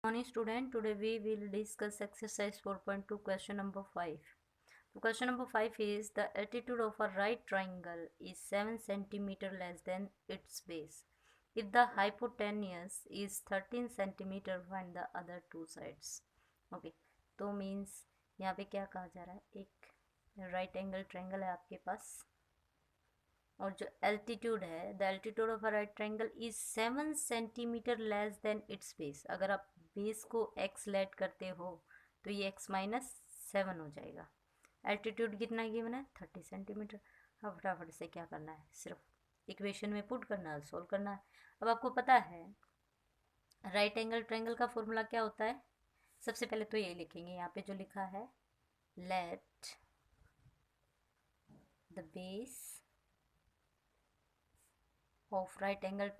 Morning student, today we will discuss exercise 4.2 question number 5. So question number 5 is the altitude of a right triangle is 7 centimeter less than its base. If the hypotenuse is 13 centimeter, find the other two sides. Okay, तो means यहाँ पे क्या कहा जा रहा है, एक right angle triangle है आपके पास और जो एल्टीट्यूड है, the altitude of a right triangle is 7 centimetre less than it's base. अगर आप बेस को x लेट करते हो तो ये x माइनस 7 हो जाएगा. एल्टीट्यूड कितना गिवन है, 30 सेंटीमीटर. अब फटाफट से क्या करना है, सिर्फ इक्वेशन में पुट करना है, सोल्व करना है. अब आपको पता है राइट एंगल ट्रायंगल का फॉर्मूला क्या होता है. सबसे पहले तो ये लिखेंगे, यहाँ पे जो लिखा है, let the base of right angle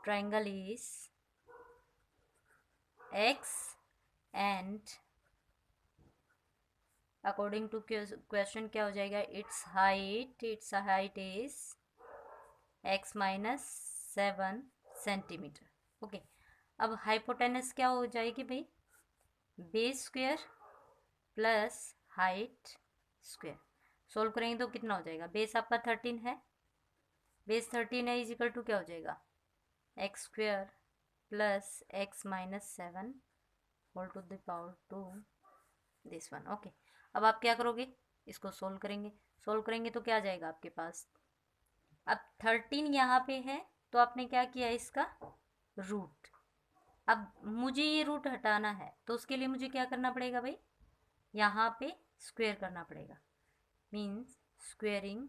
triangle is x and according to question क्या हो जाएगा, its height is x minus 7 centimetre. Okay, अब हाइपोटेनस क्या हो जाएगी भाई, base square plus height square. Solve करेंगे तो कितना हो जाएगा, बेस आपका 13 है, बेस 13 है, इज इक्वल टू क्या हो जाएगा, X square plus X minus 7 whole to the power 2 this one. Okay, अब आप क्या करोगे, इसको सोल्व करेंगे. सोल्व करेंगे तो क्या आ जाएगा आपके पास, अब 13 यहाँ पे है तो आपने क्या किया, इसका रूट. अब मुझे ये रूट हटाना है तो उसके लिए मुझे क्या करना पड़ेगा भाई, यहाँ पे स्क्वायर करना पड़ेगा. Means squaring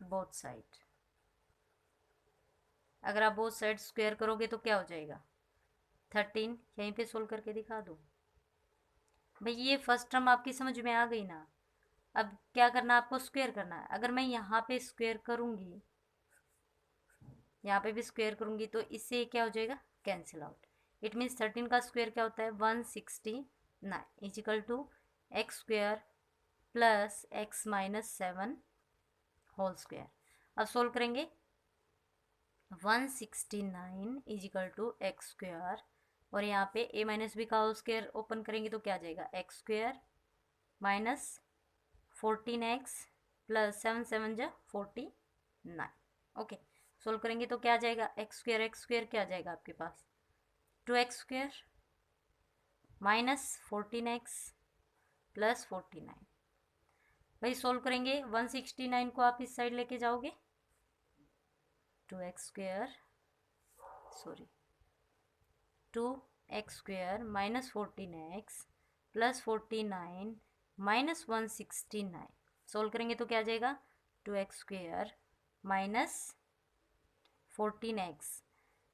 both side. अगर आप बोथ साइड स्क्वायर करोगे तो क्या हो जाएगा, 13. यहीं पे सोल्व करके दिखा दो भाई. ये फर्स्ट टर्म आपकी समझ में आ गई ना. अब क्या करना, आपको स्क्वायर करना है. अगर मैं यहाँ पे स्क्वायर करूँगी, यहाँ पे भी स्क्वायर करूँगी तो इससे क्या हो जाएगा, कैंसिल आउट. इट मीन्स 13 का स्क्वायर क्या होता है, 169 is equal to X square plus X minus 7 whole square. अब सोल्व करेंगे, 169 is equal to X square और यहाँ पे a माइनस बी का होल स्क्वायर ओपन करेंगे तो क्या आ जाएगा, X square minus 14x plus 7 7 जा 49. ओके, सोल्व करेंगे तो क्या आ जाएगा, एक्स स्क्वायर क्या आ जाएगा आपके पास, 2x square minus 14x plus 49. भाई सोल्व करेंगे, 169 को आप इस साइड लेके जाओगे, 2x square minus 14x plus 49 minus 169. Solve करेंगे तो क्या आ जाएगा, 2x square minus 14x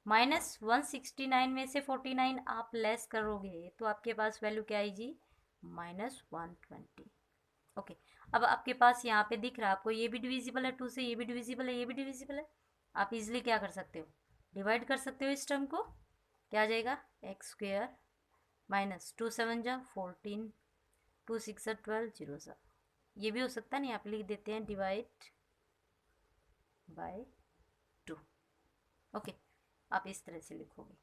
minus 169 में से 49 आप लेस करोगे तो आपके पास वैल्यू क्या आएगी, माइनस 120. ओके, अब आपके पास यहाँ पे दिख रहा है आपको, ये भी डिविजिबल है 2 से, ये भी डिविजिबल है, ये भी डिविजिबल है. आप इजीली क्या कर सकते हो, डिवाइड कर सकते हो इस टर्म को. क्या आ जाएगा, एक्स स्क्वायर माइनस 2 7 जा 14 2 6 जा 12 0 जा. ये भी हो सकता है, नहीं आप लिख देते हैं डिवाइड बाय 2. ओके, आप इस तरह से लिखोगे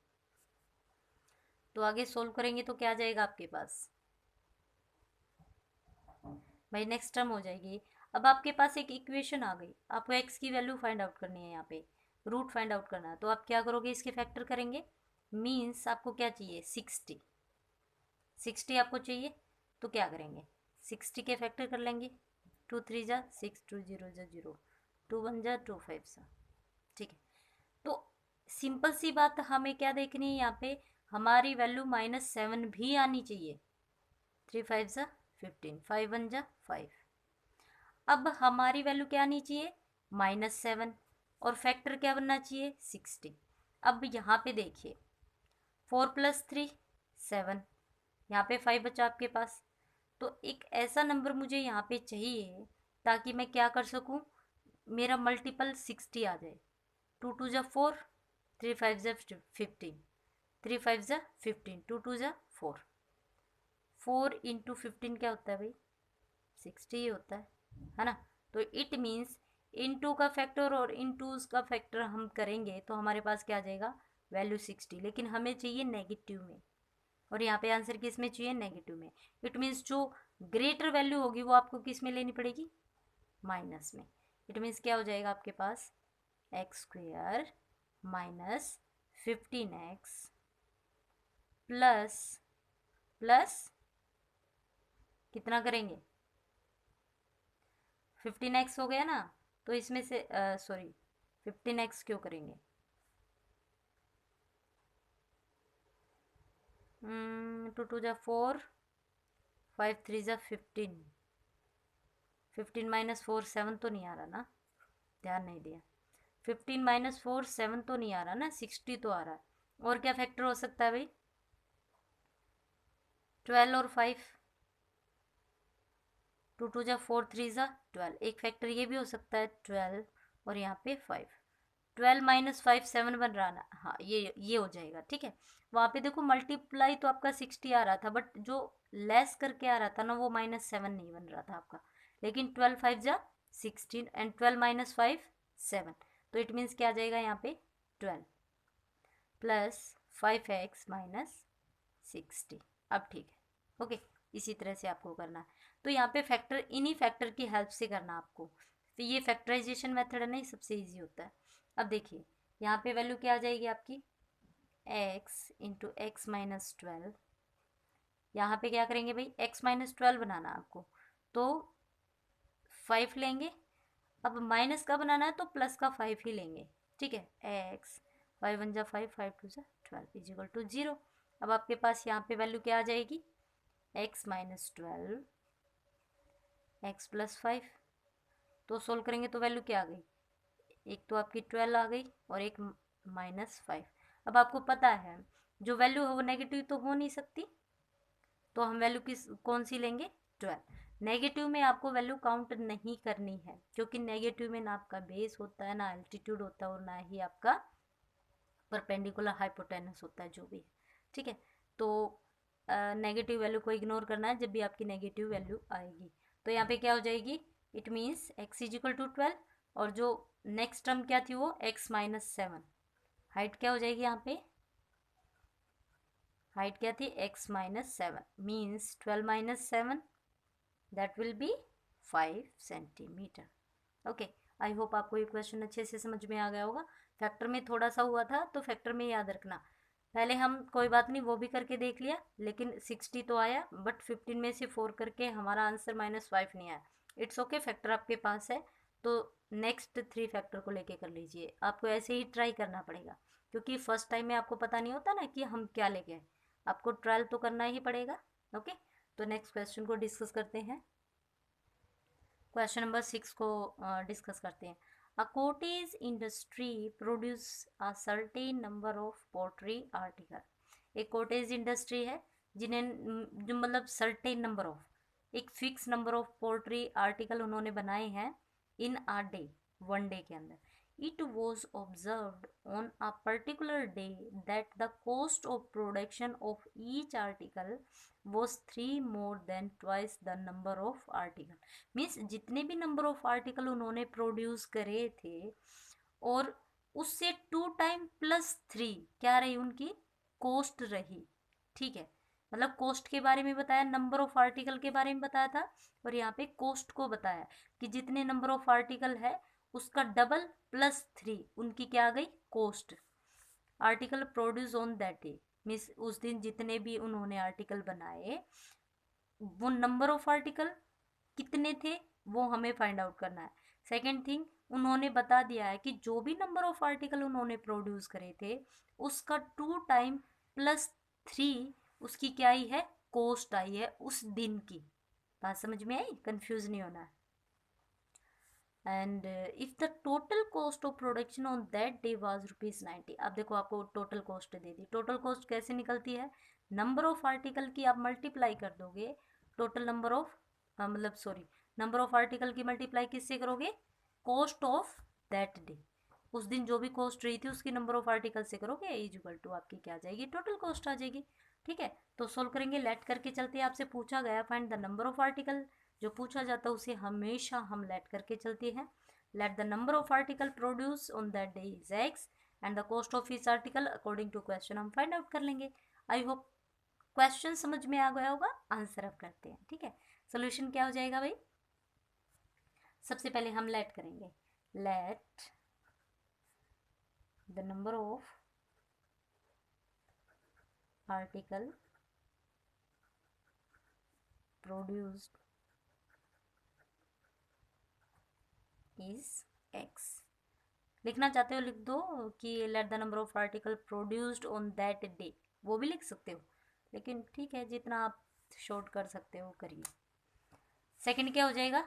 तो आगे सोल्व करेंगे तो क्या आ जाएगा आपके पास भाई, नेक्स्ट टर्म हो जाएगी. अब आपके पास एक इक्वेशन आ गई, आपको x की वैल्यू फाइंड आउट करनी है, यहाँ पे रूट फाइंड आउट करना है. तो आप क्या करोगे, इसके फैक्टर करेंगे. मीन्स आपको क्या चाहिए, 60 आपको चाहिए. तो क्या करेंगे, 60 के फैक्टर कर लेंगे. 2 3 जा 6 2 0 जा 0 2 1 जा 2 5 जा. ठीक है, तो सिंपल सी बात हमें क्या देखनी है, यहाँ पे हमारी वैल्यू -7 भी आनी चाहिए. 3 5 जा 15 5 1 जा 5. अब हमारी वैल्यू क्या आनी चाहिए, -7 और फैक्टर क्या बनना चाहिए, 60. अब यहाँ पे देखिए, 4 + 3 7, यहाँ पे 5 बचा आपके पास. तो एक ऐसा नंबर मुझे यहाँ पे चाहिए ताकि मैं क्या कर सकूँ, मेरा मल्टीपल 60 आ जाए. 2 2 जा 4 3 5 जा 15 3 5 जा 15 2 2 जा 4 4 × 15 क्या होता है भाई, 60 ही होता है ना. तो इट मीन्स इन टू का फैक्टर और इन टूज का फैक्टर हम करेंगे तो हमारे पास क्या आ जाएगा, वैल्यू 60, लेकिन हमें चाहिए नेगेटिव में, और यहाँ पे आंसर किस में चाहिए, नेगेटिव में। इट मीन्स जो ग्रेटर वैल्यू होगी वो आपको किस में लेनी पड़ेगी, माइनस में। इट मीन्स क्या हो जाएगा आपके पास, X square minus 15x plus plus कितना करेंगे, 15x हो गया ना, तो इसमें से सॉरी 15x क्यों करेंगे, 2 2 जा 4, 5 3 जा 15, 15 माइनस 4 7 तो नहीं आ रहा ना, ध्यान नहीं दिया, 15 माइनस 4 7 तो नहीं आ रहा ना, 60 तो आ रहा है। और क्या फैक्टर हो सकता है भाई, 12 और 5, 2 2 जा 4 3 जा 12, एक फैक्टर ये भी हो सकता है 12 और यहाँ पे 5, 12 माइनस 5 7 बन रहा ना, हाँ ये हो जाएगा, ठीक है। वहाँ पे देखो मल्टीप्लाई तो आपका 60 आ रहा था, बट जो लेस करके आ रहा था ना वो -7 नहीं बन रहा था आपका, लेकिन 12 5 जा 16 एंड 12 माइनस 5 7, तो इट मीन्स क्या आ जाएगा यहाँ पे 12 प्लस 5x माइनस 60। अब ठीक है, ओके, इसी तरह से आपको करना है। तो यहाँ पे फैक्टर इन्हीं फैक्टर की हेल्प से करना आपको, तो ये फैक्टराइजेशन मेथड है ना, ये सबसे इजी होता है। अब देखिए यहाँ पे वैल्यू क्या आ जाएगी आपकी, x इंटू एक्स माइनस 12, यहाँ पे क्या करेंगे भाई, x माइनस 12 बनाना आपको, तो 5 लेंगे, अब माइनस का बनाना है तो प्लस का 5 ही लेंगे, ठीक है। x 5 1 जा 5 5 2 जा 12 इज इक्वल टू 0। अब आपके पास यहाँ पे वैल्यू क्या आ जाएगी, x माइनस 12 x प्लस 5, तो सोल्व करेंगे तो वैल्यू क्या आ गई, एक तो आपकी 12 आ गई और एक -5। अब आपको पता है जो वैल्यू है वो नेगेटिव तो हो नहीं सकती, तो हम वैल्यू कौन सी लेंगे, 12। नेगेटिव में आपको वैल्यू काउंट नहीं करनी है, क्योंकि नेगेटिव में ना आपका बेस होता है, ना एल्टीट्यूड होता है, और ना ही आपका परपेंडिकुलर हाइपोटेनस होता है, जो भी, ठीक है। तो नेगेटिव वैल्यू को इग्नोर करना है जब भी आपकी नेगेटिव वैल्यू आएगी। तो यहाँ पे क्या हो जाएगी, it means x is equal to 12, और जो नेक्स्ट टर्म क्या थी वो x माइनस 7, हाइट क्या हो जाएगी यहाँ पे, हाइट क्या थी, x minus 7 means 12 minus 7 that will be 5 centimetre. Okay, I hope आपको ये क्वेश्चन अच्छे से समझ में आ गया होगा। फैक्टर में थोड़ा सा हुआ था तो फैक्टर में याद रखना, पहले हम कोई बात नहीं वो भी करके देख लिया, लेकिन 60 तो आया, बट 15 में से 4 करके हमारा आंसर -5 नहीं आया। इट्स ओके, फैक्टर आपके पास है, तो नेक्स्ट 3 फैक्टर को लेके कर लीजिए। आपको ऐसे ही ट्राई करना पड़ेगा, क्योंकि फर्स्ट टाइम में आपको पता नहीं होता ना कि हम क्या लेके आए, आपको ट्रायल तो करना ही पड़ेगा। ओके, तो नेक्स्ट क्वेश्चन को डिस्कस करते हैं। क्वेश्चन नंबर 6 को डिस्कस करते हैं। A cottage industry produce a certain number of poultry article. एक कॉटेज इंडस्ट्री है जिन्हें जो मतलब सर्टेन नंबर ऑफ, एक fix number of poultry article उन्होंने बनाए हैं in a day, one day के अंदर। It was observed on a particular day that the cost of production of each article was 3 more than twice the number of article। Means जितने भी number of article उन्होंने produce करे थे और उससे 2 time plus 3 क्या रही उनकी कॉस्ट रही, ठीक है। मतलब कॉस्ट के बारे में बताया, नंबर ऑफ आर्टिकल के बारे में बताया था, और यहाँ पे कॉस्ट को बताया कि जितने नंबर ऑफ आर्टिकल है उसका डबल प्लस 3 उनकी क्या आ गई cost. Article produce on that day means उस दिन जितने भी उन्होंने आर्टिकल बनाए वो नंबर ऑफ आर्टिकल कितने थे वो हमें फाइंड आउट करना है। सेकेंड थिंग, उन्होंने बता दिया है कि जो भी नंबर ऑफ आर्टिकल उन्होंने प्रोड्यूस करे थे उसका 2 टाइम प्लस 3 उसकी क्या आई है, कॉस्ट आई है उस दिन की। बात समझ में आई, कंफ्यूज नहीं होना है। And if the total cost of production on that day was ₹90। अब देखो आपको टोटल कॉस्ट दे दी, टोटल कॉस्ट कैसे निकलती है, नंबर ऑफ आर्टिकल की आप मल्टीप्लाई कर दोगे, टोटल नंबर ऑफ मतलब सॉरी नंबर ऑफ आर्टिकल की मल्टीप्लाई किससे करोगे, कॉस्ट ऑफ दैट डे, उस दिन जो भी कॉस्ट रही थी उसकी नंबर ऑफ आर्टिकल से करोगे, इज इक्वल टू आपकी क्या आ जाएगी, टोटल कॉस्ट आ जाएगी। ठीक है, तो सोल्व करेंगे, लेट करके चलते हैं। आपसे पूछा गया find the number of article, जो पूछा जाता है उसे हमेशा हम लेट करके चलते हैं। Let the number of article produce on that day is X and the cost of each article according to question हम फाइंड आउट कर लेंगे। आई होप क्वेश्चन समझ में आ गया होगा। आंसर अब करते हैं, ठीक है। सोल्यूशन क्या हो जाएगा भाई? सबसे पहले हम लेट करेंगे, late the number of article produced is x. लिखना चाहते हो लिख दो कि late the number of article produced on that day, वो भी लिख सकते हो, लेकिन ठीक है जितना आप शॉर्ट कर सकते हो करिए। सेकंड क्या हो जाएगा?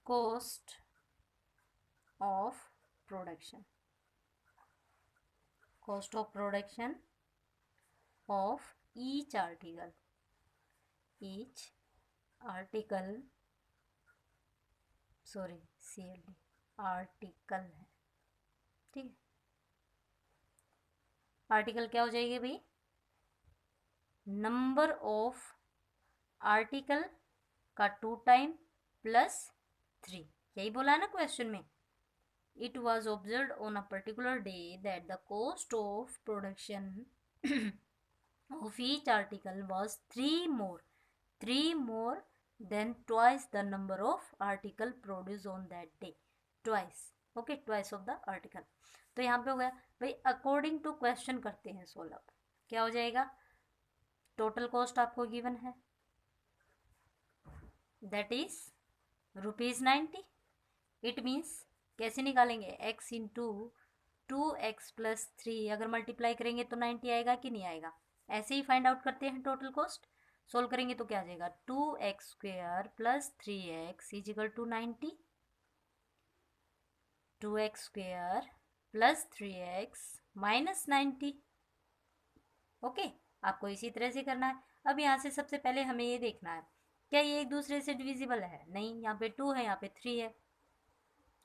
Cost of production, cost of production of each article, each article, sorry CLD article है, ठीक है। आर्टिकल क्या हो जाएगी भाई? नंबर ऑफ आर्टिकल का 2 टाइम प्लस 3, यही बोला है ना क्वेश्चन में। It was observe on a particular day that the cost of production of each article was 3 more than twice the number of article produced on that day, twice, okay, twice of the article। तो यहाँ पे हो गया भाई, according to question करते हैं solve. क्या हो जाएगा? टोटल कॉस्ट आपको गिवन है, दैट इज ₹90। इट मीन्स कैसे निकालेंगे? x इंटू 2x+3, अगर मल्टीप्लाई करेंगे तो 90 आएगा कि नहीं आएगा? ऐसे ही फाइंड आउट करते हैं टोटल कॉस्ट। सोल्व करेंगे तो क्या आ जाएगा? 2x² + 3x = 90, 2x² + 3x - 90। Okay, आपको इसी तरह से करना है। अब यहाँ से सबसे पहले हमें ये देखना है क्या ये एक दूसरे से डिविजिबल है? नहीं, यहाँ पे 2 है, यहाँ पे 3 है,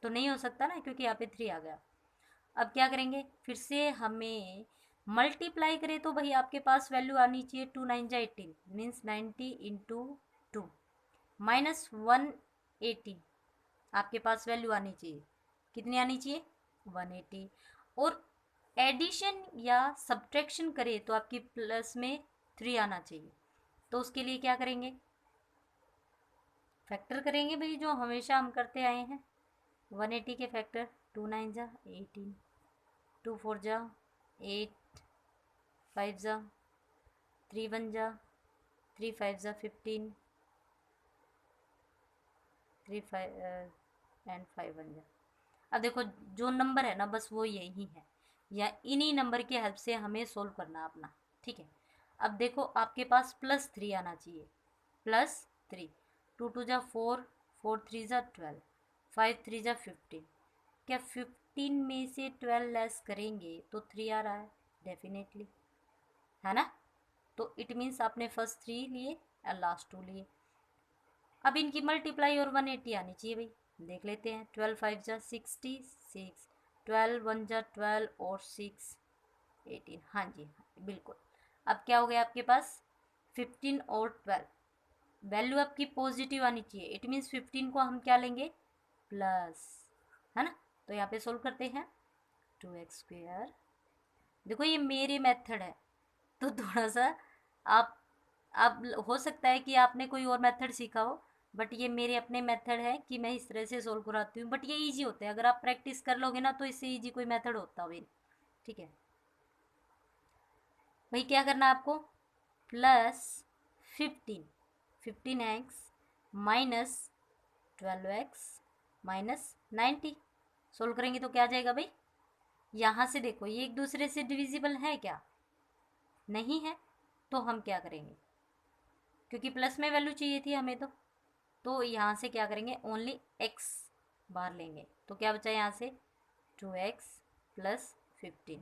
तो नहीं हो सकता ना, क्योंकि यहाँ पे 3 आ गया। अब क्या करेंगे? फिर से हमें मल्टीप्लाई करें तो भाई आपके पास वैल्यू आनी चाहिए 2 9 जा 18, मीन्स 90 इंटू 2 -180, आपके पास वैल्यू आनी चाहिए। कितनी आनी चाहिए? 180। और एडिशन या सब्ट्रैक्शन करें तो आपकी प्लस में 3 आना चाहिए। तो उसके लिए क्या करेंगे? फैक्टर करेंगे भाई, जो हमेशा हम करते आए हैं। 180 के फैक्टर 2 9 जा 18, 2 4 जा 8, 5 जा 3 1 जा 3 5 जा 15, 3 5 एंड 5 1 जा। अब देखो जो नंबर है ना बस वो यही है, या इन्हीं नंबर की हेल्प से हमें सोल्व करना अपना, ठीक है। अब देखो आपके पास +3 आना चाहिए, +3, 2 2 जा 4, 4 3 जा 12, 5 3 जा 15। क्या 15 में से 12 लेस करेंगे तो 3 आ रहा है डेफिनेटली, है ना? तो इट मीन्स आपने फर्स्ट 3 लिए और लास्ट 2 लिए। अब इनकी मल्टीप्लाई और 180 आनी चाहिए भाई, देख लेते हैं। 12 5 जा 66, 12 1 जा 12 और 6 18, हाँ जी बिल्कुल। अब क्या हो गया आपके पास? 15 और 12, वैल्यू आपकी पॉजिटिव आनी चाहिए। इट मीन्स 15 को हम क्या लेंगे? प्लस, है ना? तो यहाँ पे सोल्व करते हैं। 2x², देखो ये मेरे मेथड है तो थोड़ा सा आप हो सकता है कि आपने कोई और मेथड सीखा हो, बट ये मेरे अपने मेथड है कि मैं इस तरह से सोल्व कराती हूँ। बट ये इजी होता है, अगर आप प्रैक्टिस कर लोगे ना तो इससे इजी कोई मेथड होता भाई, ठीक है। भाई क्या करना है आपको? +15, 15x - 12x - 90। सोल्व करेंगे तो क्या आ जाएगा भाई? यहाँ से देखो ये एक दूसरे से डिविजिबल है क्या? नहीं है। तो हम क्या करेंगे? क्योंकि प्लस में वैल्यू चाहिए थी हमें, तो यहाँ से क्या करेंगे? ओनली x बाहर लेंगे, तो क्या बचा यहाँ से? 2x + 15।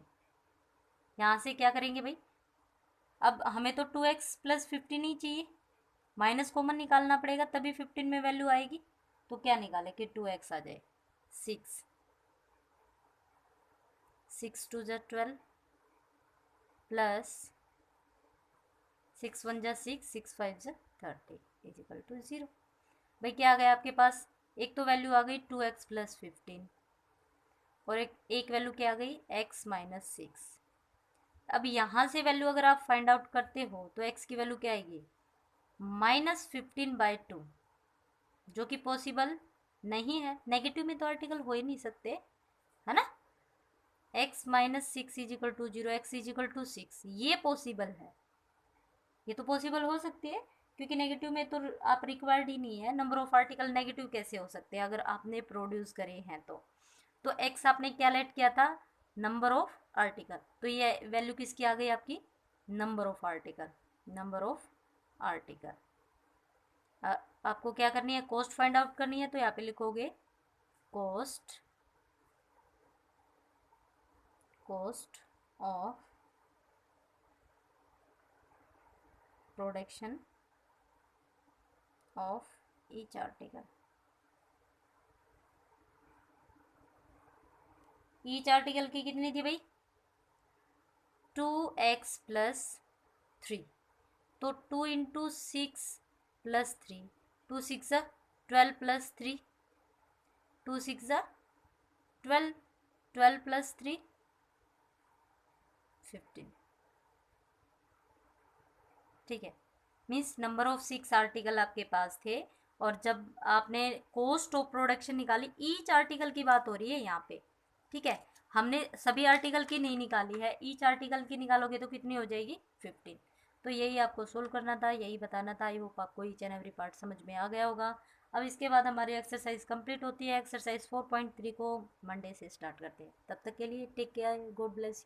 यहाँ से क्या करेंगे भाई? अब हमें तो 2x + 15 ही चाहिए, माइनस कॉमन निकालना पड़ेगा तभी 15 में वैल्यू आएगी। तो क्या निकाले कि 2x आ जाए? 6, 6 2 जा 12 प्लस 6 1 जा 6, 6 5 जा 30। Is equal to 0। भाई क्या आ गया आपके पास, एक तो वैल्यू आ गई 2x प्लस 15 और एक वैल्यू क्या आ गई x माइनस 6। अब यहाँ से वैल्यू अगर आप फाइंड आउट करते हो तो x की वैल्यू क्या आएगी, -15/2, जो कि पॉसिबल नहीं है, नेगेटिव में तो आर्टिकल हो ही नहीं सकते, है ना। x माइनस 6 is equal to 0, x is equal to 6, ये पॉसिबल है, ये तो पॉसिबल हो सकती है, क्योंकि नेगेटिव में तो आप रिक्वायर्ड ही नहीं है, नंबर ऑफ आर्टिकल नेगेटिव कैसे हो सकते हैं अगर आपने प्रोड्यूस करे हैं तो x आपने क्या लेट किया था, नंबर ऑफ आर्टिकल, तो ये वैल्यू किसकी आ गई आपकी, number of article, number of article. आपको क्या करनी है, कॉस्ट फाइंड आउट करनी है, तो यहाँ पे लिखोगे cost of production of each article. Each article की कितनी थी भाई, 2x प्लस 3, तो 2 इंटू 6 प्लस 3, 2 6 12 प्लस 3, 2 6 12, 12 प्लस 3 15, ठीक है। मीन्स नंबर ऑफ 6 आर्टिकल आपके पास थे, और जब आपने कॉस्ट ऑफ प्रोडक्शन निकाली, ईच आर्टिकल की बात हो रही है यहाँ पे, ठीक है, हमने सभी आर्टिकल की नहीं निकाली है, ईच आर्टिकल की निकालोगे तो कितनी हो जाएगी 15। तो यही आपको सोल्व करना था, यही बताना था। आई होप आपको ईच एंड एवरी पार्ट समझ में आ गया होगा। अब इसके बाद हमारी एक्सरसाइज कंप्लीट होती है, एक्सरसाइज 4.3 को मंडे से स्टार्ट करते हैं। तब तक के लिए take care, God bless you.